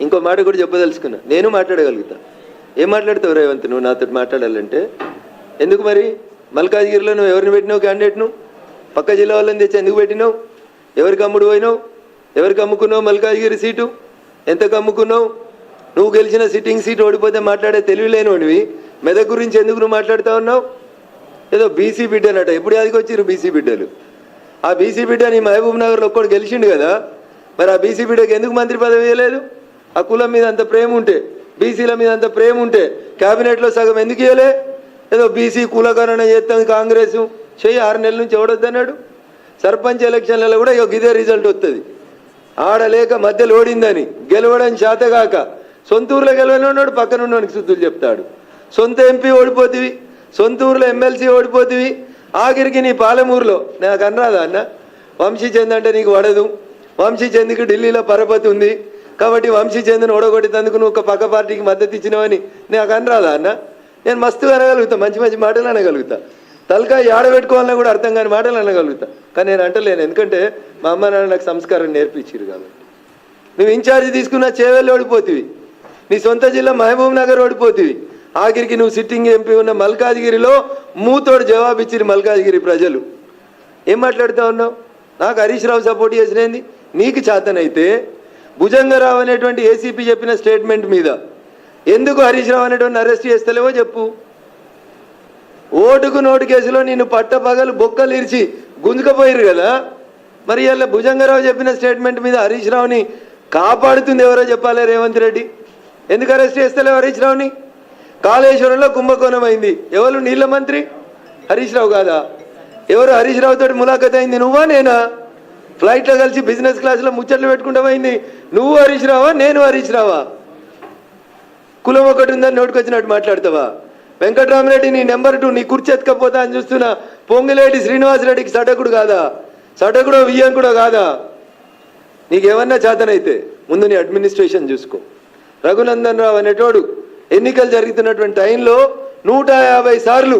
ఇంకో మాట కూడా చెప్పదలుచుకున్నా, నేను మాట్లాడగలుగుతా. ఏం మాట్లాడతావు రేవంత్ నువ్వు నాతో మాట్లాడాలంటే? ఎందుకు మరి మల్కాజ్గిరిలో నువ్వు ఎవరిని పెట్టినావు క్యాండిడేట్ను? పక్క జిల్లా వాళ్ళని తెచ్చి ఎందుకు పెట్టినావు? ఎవరికి అమ్ముడు పోయినావు? ఎవరికి అమ్ముకున్నావు మల్కాజ్గిరి సీటు? ఎంతకు అమ్ముకున్నావు? నువ్వు గెలిచిన సిట్టింగ్ సీట్ ఓడిపోతే మాట్లాడే తెలివి లేనివి మెదక్ గురించి ఎందుకు నువ్వు మాట్లాడుతూ ఉన్నావు? ఏదో బీసీ బిడ్డనట, ఎప్పుడు యాదికి వచ్చిర్రు బీసీ బిడ్డలు? ఆ బీసీ బిడ్డ నీ మహబూబ్ నగర్లో ఒక్కడు గెలిచిండు కదా, మరి ఆ బీసీ బిడ్డకి ఎందుకు మంత్రి పదవి ఇవ్వలేదు? ఆ కులం మీద అంత ప్రేమ ఉంటే, బీసీల మీద అంత ప్రేమ ఉంటే క్యాబినెట్లో సగం ఎందుకు ఇవ్వలే? ఏదో బీసీ కులకరణ చేస్తాం కాంగ్రెస్ చెయ్యి, 6 నెలల నుంచి ఎవడొద్దన్నాడు? సర్పంచ్ ఎలక్షన్లలో కూడా ఇదే రిజల్ట్ వస్తుంది. ఆడలేక మధ్యలో ఓడిందని గెలవడం చేతగాక సొంత ఊర్లో గెలవనున్నాడు, పక్కన ఉన్నవానికి శుద్ధులు చెప్తాడు. సొంత ఎంపీ ఓడిపోతివి, సొంత ఊర్లో ఎమ్మెల్సీ ఓడిపోతివి, ఆఖరికి నీ పాలమూరులో నాకు అనరాదా అన్న? వంశీచంద్ అంటే నీకు పడదు, వంశీచంద్కి ఢిల్లీలో పరపతి ఉంది కాబట్టి వంశీచంద్ని ఓడగొట్టేందుకు నువ్వు ఒక పక్క పార్టీకి మద్దతు ఇచ్చినావని నాకు అనరాదా అన్న? నేను మస్తుగా అనగలుగుతా, మంచి మంచి మాటలు అనగలుగుతా, తలకాయ ఆడబెట్టుకోవాలని కూడా అర్థం కాని మాటలు అనగలుగుతా. కానీ నేను అంటలేను, ఎందుకంటే మా అమ్మ నాన్న నాకు సంస్కారం నేర్పించారు కాబట్టి. నువ్వు ఇన్ఛార్జి తీసుకున్న చేవెళ్ళు ఓడిపోతివి, నీ సొంత జిల్లా మహబూబ్ నగర్ ఓడిపోతివి, ఆఖరికి నువ్వు సిట్టింగ్ ఎంపీ ఉన్న మల్కాజ్గిరిలో మూతోడు జవాబు ఇచ్చిరు మల్కాజ్గిరి ప్రజలు. ఏం మాట్లాడుతూ ఉన్నావు? నాకు హరీష్ రావు సపోర్ట్ చేసినది నీకు చేతనైతే భుజంగరావు అనేటువంటి ఏసీపీ చెప్పిన స్టేట్మెంట్ మీద ఎందుకు హరీష్ రావు అనేటువంటి అరెస్ట్ చేస్తలేవో చెప్పు. ఓటుకు నోటు కేసులో నిన్ను పట్టపగలు బొక్కలు ఇరిచి గుంజుకపోయారు కదా, మరి ఇలా భుజంగరావు చెప్పిన స్టేట్మెంట్ మీద హరీష్ రావుని కాపాడుతుంది ఎవరో చెప్పాలి రేవంత్ రెడ్డి. ఎందుకు అరెస్ట్ చేస్తలేవు హరీష్ రావుని? కాళేశ్వరంలో కుంభకోణం అయింది, ఎవరు? నీళ్ళ మంత్రి హరీష్ రావు కాదా? ఎవరు హరీష్ రావు తోటి ములాఖత్ అయింది? నువ్వా నేనా? ఫ్లైట్లో కలిసి బిజినెస్ క్లాస్లో ముచ్చట్లు పెట్టుకుంటామైంది నువ్వు హరీష్ రావా నేను హరీష్ రావా? కులం ఒకటి ఉందని నోటుకొచ్చినట్టు మాట్లాడతావా? వెంకటరామరెడ్డి నీ నెంబర్ 2 నీ కుర్చీ ఎత్తుకపోతా అని చూస్తున్నా పొంగిలేటి శ్రీనివాసరెడ్డికి సటకుడు కాదా? సటకుడో వియ్యంకుడో కాదా? నీకేమన్నా చేతనైతే ముందు నీ అడ్మినిస్ట్రేషన్ చూసుకో. రఘునందన్ రావు అనేటోడు ఎన్నికలు జరుగుతున్నటువంటి టైంలో 150 సార్లు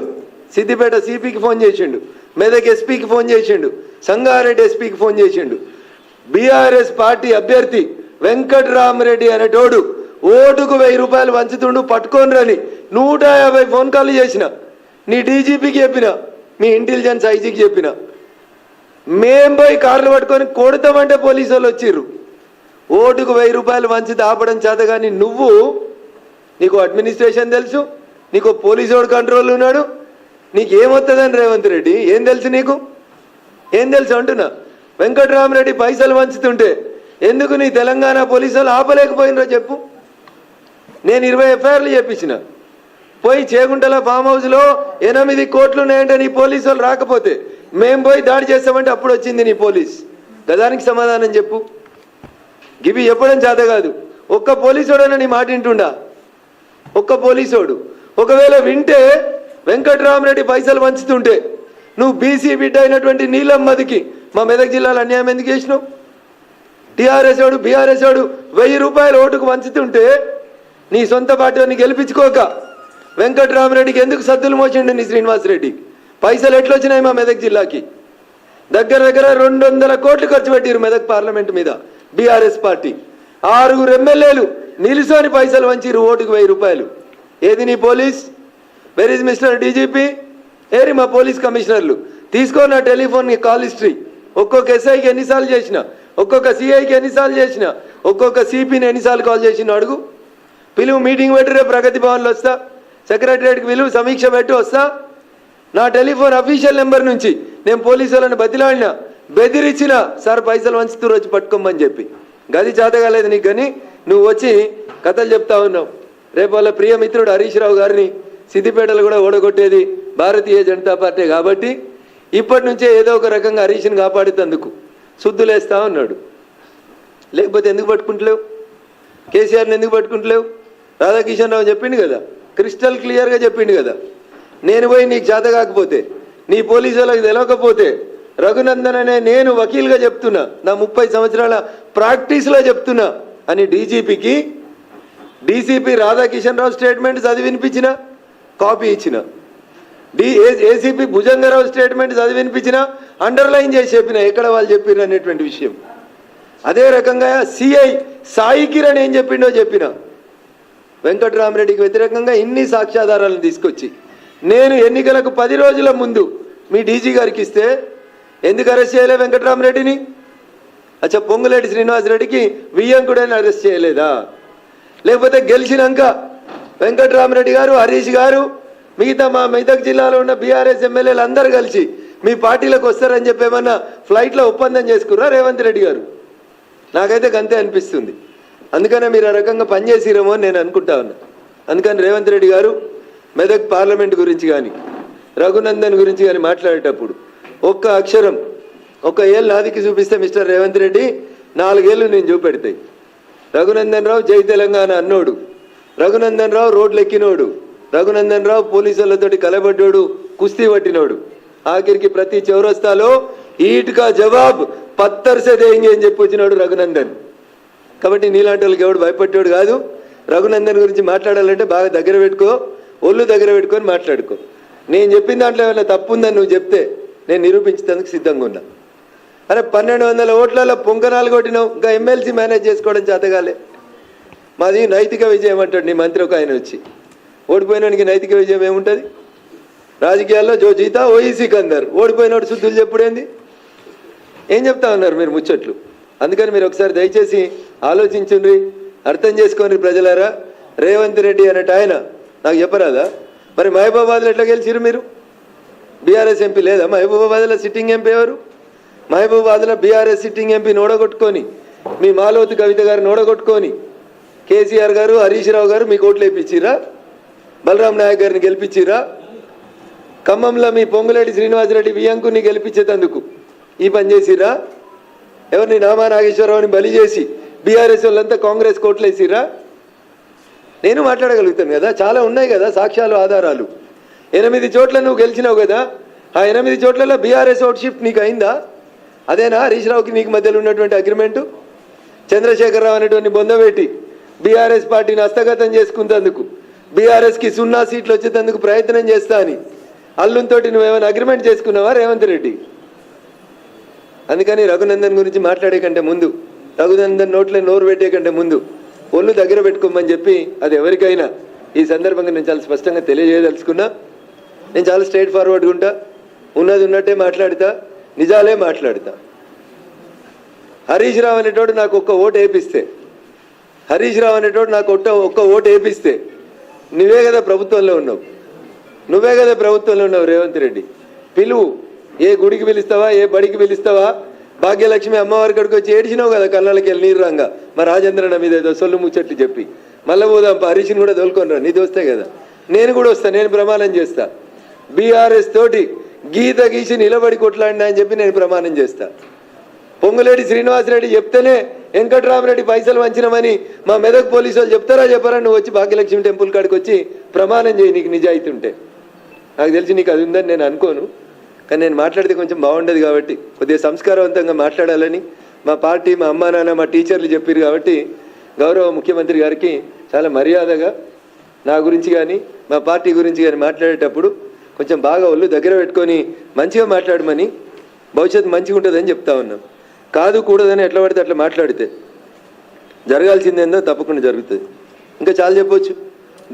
సిద్దిపేట సిపికి ఫోన్ చేసిండు, మెదక్ ఎస్పీకి ఫోన్ చేసిండు, సంగారెడ్డి ఎస్పీకి ఫోన్ చేసిండు. బీఆర్ఎస్ పార్టీ అభ్యర్థి వెంకటరామరెడ్డి అనేటోడు ఓటుకు 1000 రూపాయలు వంచుతుండు పట్టుకొని రని 150 ఫోన్ కాల్ చేసిన, నీ డీజీపీకి చెప్పిన, మీ ఇంటెలిజెన్స్ ఐజీకి చెప్పిన. మేం పోయి కార్లు పట్టుకొని కొడతామంటే పోలీసు వాళ్ళు వచ్చిర్రు. ఓటుకు 1000 రూపాయలు వంచి ఆపడం చేత కానీ నువ్వు, నీకు అడ్మినిస్ట్రేషన్ తెలుసు, నీకు పోలీసు కంట్రోల్ ఉన్నాడు, నీకేమొస్తుందని రేవంత్ రెడ్డి ఏం తెలుసు? నీకు ఏం తెలుసు అంటున్నా? వెంకటరామరెడ్డి పైసలు వంచుతుంటే ఎందుకు నీ తెలంగాణ పోలీసు వాళ్ళు ఆపలేకపోయినరో చెప్పు. నేను 20 ఎఫ్ఐఆర్లు చేపించిన, పోయి చేగుంటల ఫామ్ హౌస్లో 8 కోట్లు ఉన్నాయంటే నీ పోలీసు వాళ్ళు రాకపోతే మేము పోయి దాడి చేస్తామంటే అప్పుడు వచ్చింది నీ పోలీస్. గదానికి సమాధానం చెప్పు. గివి చెప్పడం చేత కాదు. ఒక్క పోలీసోడైనా నీ మాట వింటుండా? ఒక్క పోలీసోడు ఒకవేళ వింటే వెంకటరామరెడ్డి పైసలు వంచుతుంటే నువ్వు బీసీ బిడ్డ అయినటువంటి నీలమ్మదికి మా మెదక్ జిల్లాలో అన్యాయం ఎందుకు చేసినావు? టీఆర్ఎస్ వాడు బీఆర్ఎస్ వాడు 1000 రూపాయలు ఓటుకు వంచుతుంటే నీ సొంత పార్టీని గెలిపించుకోక వెంకటరామరెడ్డికి ఎందుకు సద్దులు మోసిండు నీ శ్రీనివాసరెడ్డి? పైసలు ఎట్లొచ్చినాయి మా మెదక్ జిల్లాకి? దగ్గర 200 కోట్లు ఖర్చు పెట్టారు మెదక్ పార్లమెంట్ మీద బీఆర్ఎస్ పార్టీ. 6 ఎమ్మెల్యేలు నిలుసోని పైసలు వంచిరు ఓటుకు 1000 రూపాయలు. ఏది నీ police? Where is mister DGP? ఏరి మా పోలీస్ కమిషనర్లు తీసుకో నా టెలిఫోన్ కాల్ హిస్టరీ. ఒక్కొక్క ఎస్ఐకి ఎన్నిసార్లు చేసిన, ఒక్కొక్క సిఐకి ఎన్నిసార్లు చేసిన, ఒక్కొక్క సిపిని ఎన్నిసార్లు కాల్ చేసిన అడుగు. పిలువు, మీటింగ్ పెట్టి రేపు ప్రగతి భవన్లో వస్తా, సెక్రటరియట్కి పిలువు, సమీక్ష పెట్టి వస్తా. నా టెలిఫోన్ అఫీషియల్ నెంబర్ నుంచి నేను పోలీసు వాళ్ళని బతిలాడినా, బెదిరించిన, సార్ పైసలు వంచుతూ వచ్చి పట్టుకోమని చెప్పి. గది చేతగాలేదు నీకు, కానీ నువ్వు వచ్చి కథలు చెప్తా ఉన్నావు. రేపు వాళ్ళ ప్రియమిత్రుడు హరీష్ రావు గారిని సిద్దిపేటలో కూడా ఓడగొట్టేది భారతీయ జనతా పార్టీ కాబట్టి ఇప్పటి నుంచే ఏదో ఒక రకంగా హరీష్ని కాపాడుతందుకు శుద్ధులేస్తా ఉన్నాడు. లేకపోతే ఎందుకు పట్టుకుంటలేవు? కేసీఆర్ని ఎందుకు పట్టుకుంటలేవు? రాధాకిషన్ రావు చెప్పిండు కదా, క్రిస్టల్ క్లియర్గా చెప్పిండు కదా. నేను పోయి నీకు చేత కాకపోతే, నీ పోలీసు వాళ్ళకి తెలియకపోతే రఘునందన్ అనే నేను వకీల్గా చెప్తున్నా, నా 30 సంవత్సరాల ప్రాక్టీస్లో చెప్తున్నా అని డీజీపీకి డీసీపీ రాధాకిషన్ రావు స్టేట్మెంట్ చదివి వినిపించిన, కాపీ ఇచ్చిన. ఏసీపీ భుజంగరావు స్టేట్మెంట్ చదివి వినిపించిన, అండర్లైన్ చేసి చెప్పిన ఎక్కడ వాళ్ళు చెప్పారు అనేటువంటి విషయం. అదే రకంగా సిఐ సాయి కిరణ్ ఏం చెప్పిండో చెప్పిన వెంకట్రామరెడ్డికి వ్యతిరేకంగా ఇన్ని సాక్ష్యాధారాలను తీసుకొచ్చి నేను ఎన్నికలకు 10 రోజుల ముందు మీ డీజీ గారికి ఇస్తే ఎందుకు అరెస్ట్ చేయలే వెంకట్రామరెడ్డిని? అచ్చా, పొంగులేటి శ్రీనివాసరెడ్డికి వియ్యంకుడని అరెస్ట్ చేయలేదా? లేకపోతే గెలిచినాక వెంకట్రామరెడ్డి గారు, హరీష్ గారు, మిగతా మా మెదక్ జిల్లాలో ఉన్న బీఆర్ఎస్ ఎమ్మెల్యేలు అందరూ కలిసి మీ పార్టీలకు వస్తారని చెప్పి ఏమన్నా ఫ్లైట్లో ఒప్పందం చేసుకుర్రా రేవంత్ రెడ్డి గారు? నాకైతే గంతే అనిపిస్తుంది. అందుకనే మీరు ఆ రకంగా పనిచేసిరేమో అని నేను అనుకుంటా ఉన్నా. అందుకని రేవంత్ రెడ్డి గారు మెదక్ పార్లమెంట్ గురించి కానీ రఘునందన్ గురించి కానీ మాట్లాడేటప్పుడు ఒక్క అక్షరం, ఒక ఏళ్ళు నాదికి చూపిస్తే మిస్టర్ రేవంత్ రెడ్డి 4 ఏళ్ళు నేను చూపెడతాయి. రఘునందన్ రావు జై తెలంగాణ అన్నోడు, రఘునందన్ రావు రోడ్లు ఎక్కినోడు, రఘునందన్ రావు పోలీసులతోటి కలబడ్డోడు, కుస్తీ పట్టినోడు. ఆఖరికి ప్రతి చౌరస్తాలో ఈట్కా జవాబ్ పత్తర్ సే దేంగే అని చెప్పి వచ్చినాడు రఘునందన్. కాబట్టి నీలాంటి వాళ్ళకి ఎవడు భయపడ్డాడు కాదు. రఘునందన్ గురించి మాట్లాడాలంటే బాగా దగ్గర పెట్టుకో, ఒళ్ళు దగ్గర పెట్టుకొని మాట్లాడుకో. నేను చెప్పిన దాంట్లో ఏమైనా తప్పు ఉందని నువ్వు చెప్తే నేను నిరూపించేందుకు సిద్ధంగా ఉన్నా. అరే 1200 ఓట్లలో పొంకనాలు కొట్టినావు, ఇంకా ఎమ్మెల్సీ మేనేజ్ చేసుకోవడం చేతగాలే. మాది నైతిక విజయం అంటాడు నీ మంత్రి ఒక ఆయన వచ్చి. ఓడిపోయినానికి నైతిక విజయం ఏముంటుంది? రాజకీయాల్లో జో జీతా ఓఈసీ కందరు, ఓడిపోయినోడు శుద్ధులు చెప్పుడేంది? ఏం చెప్తా ఉన్నారు మీరు ముచ్చట్లు? అందుకని మీరు ఒకసారి దయచేసి ఆలోచించుండ్రి, అర్థం చేసుకోండి ప్రజలారా. రేవంత్ రెడ్డి అనేట ఆయన నాకు చెప్పరాదా? మరి మహబూబాబాద్లో ఎట్లా గెలిచిరు మీరు? బీఆర్ఎస్ ఎంపీ లేదా మహబూబాబాద్లో? సిట్టింగ్ ఎంపీ ఎవరు? మహబూబాబాద్లో బీఆర్ఎస్ సిట్టింగ్ ఎంపీని ఓడగొట్టుకొని, మీ మాలోతు కవిత గారిని ఓడగొట్టుకొని కేసీఆర్ గారు, హరీష్ రావు గారు మీకు ఓట్లు వేయించిరా? బలరాం నాయక్ గారిని గెలిపించిరా? ఖమ్మంలో మీ పొంగులేటి శ్రీనివాసరెడ్డి వియ్యంకుని గెలిపించేందుకు ఈ పని చేసిరా? ఎవరిని నామా నాగేశ్వరరావుని బలి చేసి బీఆర్ఎస్ వాళ్ళంతా కాంగ్రెస్ కోట్లు వేసిరా? నేను మాట్లాడగలుగుతాను కదా, చాలా ఉన్నాయి కదా సాక్ష్యాలు, ఆధారాలు. 8 చోట్ల నువ్వు గెలిచినావు కదా, ఆ 8 చోట్లలో బీఆర్ఎస్ ఓట్ షిఫ్ట్ నీకు అయిందా? అదేనా హరీష్ రావుకి నీకు మధ్యలో ఉన్నటువంటి అగ్రిమెంటు? చంద్రశేఖరరావు అనేటువంటి బొందబెట్టి బీఆర్ఎస్ పార్టీని హస్తగతం చేసుకున్నందుకు, బీఆర్ఎస్కి 0 సీట్లు వచ్చేందుకు ప్రయత్నం చేస్తా అని అల్లుంతోటి నువ్వేమైనా అగ్రిమెంట్ చేసుకున్నావా రేవంత్ రెడ్డి? అందుకని రఘునందన్ గురించి మాట్లాడే కంటే ముందు, రఘునందన్ నోట్లే నోరు పెట్టే కంటే ముందు ఒళ్ళు దగ్గర పెట్టుకోమని చెప్పి అది ఎవరికైనా ఈ సందర్భంగా నేను చాలా స్పష్టంగా తెలియజేయదలుచుకున్నా. నేను చాలా స్ట్రైట్ ఫార్వర్డ్గా ఉంటా, ఉన్నది ఉన్నట్టే మాట్లాడతా, నిజాలే మాట్లాడతా. హరీష్ రావు అనేటోడు నాకు ఒక్క ఓటు వేపిస్తే, హరీష్ రావు అనేటోడు నాకు ఒక్క ఓటు వేపిస్తే నువ్వే కదా ప్రభుత్వంలో ఉన్నావు, నువ్వే కదా ప్రభుత్వంలో ఉన్నావు రేవంత్ రెడ్డి. పిలువు, ఏ గుడికి పిలుస్తావా, ఏ బడికి పిలుస్తావా? భాగ్యలక్ష్మి అమ్మవారి కాడికి వచ్చి ఏడిచినావు కదా కళ్ళకి వెళ్ళి నీరు రంగా, మా రాజేంద్రన మీద ఏదో సొల్లు ముచ్చట్లు చెప్పి. మళ్ళీ పోదాం, హరీష్ని కూడా తోలుకొని రా, నీ దోస్తే కదా. నేను కూడా వస్తా, నేను ప్రమాణం చేస్తా. బీఆర్ఎస్ తోటి గీత గీసి నిలబడి కొట్లాడినా అని చెప్పి నేను ప్రమాణం చేస్తా. పొంగులేటి శ్రీనివాసరెడ్డి చెప్తేనే వెంకట్రామరెడ్డి పైసలు వంచినామని మా మెదక్ పోలీసు వాళ్ళు చెప్తారా చెప్పారా? నువ్వు వచ్చి భాగ్యలక్ష్మి టెంపుల్ కాడికి వచ్చి ప్రమాణం చేయి, నీకు నిజాయితీ ఉంటే. నాకు తెలిసి నీకు అది ఉందని నేను అనుకోను, కానీ నేను మాట్లాడితే కొంచెం బాగుండదు కాబట్టి కొద్దిగా సంస్కారవంతంగా మాట్లాడాలని మా పార్టీ, మా అమ్మా నాన్న, మా టీచర్లు చెప్పారు కాబట్టి గౌరవ ముఖ్యమంత్రి గారికి చాలా మర్యాదగా నా గురించి కానీ మా పార్టీ గురించి కానీ మాట్లాడేటప్పుడు కొంచెం బాగా ఒళ్ళు దగ్గర పెట్టుకొని మంచిగా మాట్లాడమని, భవిష్యత్తు మంచిగా ఉంటుందని చెప్తా ఉన్నాం. కాదు కూడదని ఎట్లా పడితే అట్లా మాట్లాడితే జరగాల్సిందేందో తప్పకుండా జరుగుతుంది. ఇంకా చాలా చెప్పొచ్చు.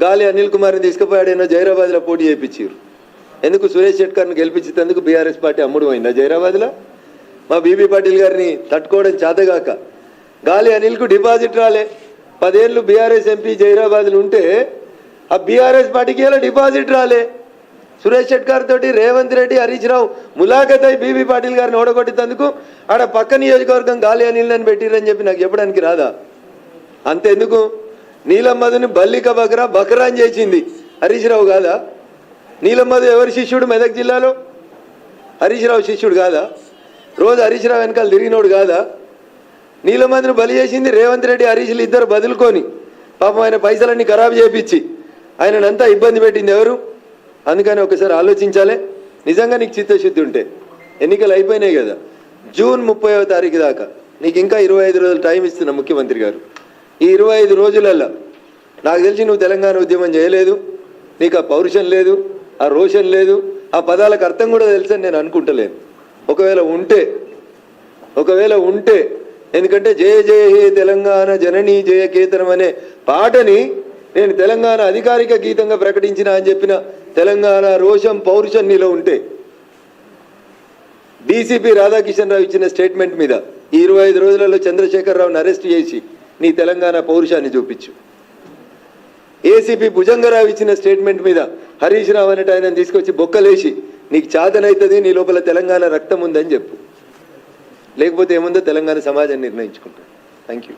గాలి అనిల్ కుమార్ని తీసుకుపోయాడేనో జైరాబాద్లో పోటీ చేయించారు. ఎందుకు? సురేష్ షెట్కర్ని గెలిపించేందుకు బీఆర్ఎస్ పార్టీ అమ్ముడు పోయిందా జైరాబాద్లో? మా బీబీ పాటిల్ గారిని తట్టుకోవడం చేతగాక గాలి అనిల్కు డిపాజిట్ రాలే. 10 ఏళ్ళు బీఆర్ఎస్ ఎంపీ జైరాబాద్లో ఉంటే ఆ బీఆర్ఎస్ పార్టీకి ఇలా డిపాజిట్ రాలే. సురేష్ షెట్కర్ తోటి రేవంత్ రెడ్డి, హరీష్ రావు ములాఖత్ అయి బీబీ పాటిల్ గారిని ఓడగొట్టేందుకు ఆడ పక్క నియోజకవర్గం గాలి అనిల్ని పెట్టిరని చెప్పి నాకు చెప్పడానికి రాదా? అంతెందుకు, నీలమ్మధుని బల్లిక బకరా అని చేసింది హరీష్ రావు కాదా? నీలమ్మధు ఎవరి శిష్యుడు మెదక్ జిల్లాలో? హరీష్ రావు శిష్యుడు కాదా? రోజు హరీష్ రావు వెనకాల తిరిగినోడు కాదా? నీలమ్మధుని బలి చేసింది రేవంత్ రెడ్డి, హరీష్లు ఇద్దరు బదులుకొని పాపం ఆయన పైసలన్నీ ఖరాబు చేయించి ఆయనంతా ఇబ్బంది పెట్టింది ఎవరు? అందుకని ఒకసారి ఆలోచించాలి. నిజంగా నీకు చిత్తశుద్ధి ఉంటే ఎన్నికలు అయిపోయినాయి కదా, జూన్ 30వ తారీఖు దాకా నీకు ఇంకా 25 రోజులు టైం ఇస్తున్నా ముఖ్యమంత్రి గారు. ఈ 25 రోజులల్లో నాకు తెలిసి నువ్వు తెలంగాణ ఉద్యమం చేయలేదు, నీకు ఆ పౌరుషం లేదు, ఆ రోషన్ లేదు, ఆ పదాలకు అర్థం కూడా తెలుసని నేను అనుకుంటలేను. ఒకవేళ ఉంటే ఎందుకంటే జయ జయ హే తెలంగాణ జననీ జయ కేతనం అనే పాటని నేను తెలంగాణ అధికారిక గీతంగా ప్రకటించిన అని చెప్పిన తెలంగాణ రోషం పౌరుషం నీలో ఉంటే డీసీపీ రాధాకిషన్ రావు ఇచ్చిన స్టేట్మెంట్ మీద ఈ 25 రోజులలో చంద్రశేఖరరావుని అరెస్ట్ చేసి నీ తెలంగాణ పౌరుషాన్ని చూపించు. ఏసీపీ భుజంగరావు ఇచ్చిన స్టేట్మెంట్ మీద హరీష్ రావు అనేట ఆయన తీసుకొచ్చి బొక్కలేసి నీకు చాతనైతుంది, నీ లోపల తెలంగాణ రక్తం ఉందని చెప్పు. లేకపోతే ఏముందో తెలంగాణ సమాజం నిర్ణయించుకుంటాం. Thank you.